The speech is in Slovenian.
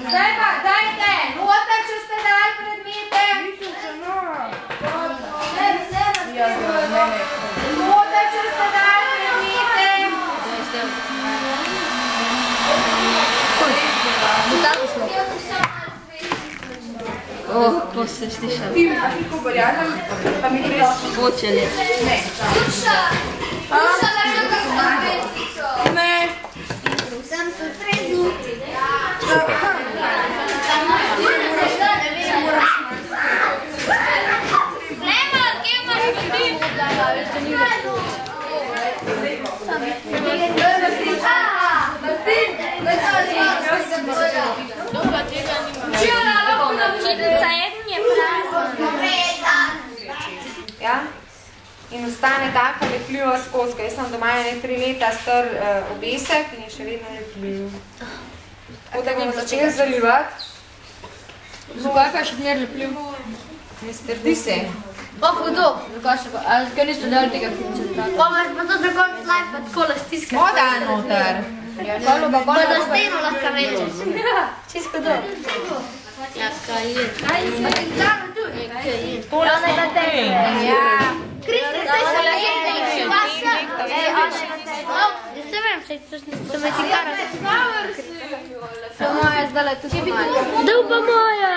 Zdaj pa, dajte, noter, če ste dali predmete. Noter, če ste dali predmete. Ko se slišal. Ti ko borjazam, pa mi greš. Počeli. Ne. Duša, da še kako predpico. Ne. Sem se trezu. Nema, kje imaš ljudi? Ja? In ostane taka lepljiva skoska. Jaz sem doma 3 leta star obesek in je še vedno lepljiv. Tako da ga bomo začeli zalivati. Zakaj pa še zmer lepljiv? Ne strdi se. Pa hudo, ali kaj niste dali tega koncentrata? Pa imaš pa to tako slaj, pa tako lastiska. Voda noter. Pa da steno lahko rečeš. Čisto hudo. Ja, kaj je? Aj, pa te gledamo tu. To nas ne da tebe. Ja. Kriste, saj se le jedne in še vasa. Se vem, se me ti kara. To moja zdala tudi moja. Da pa moja.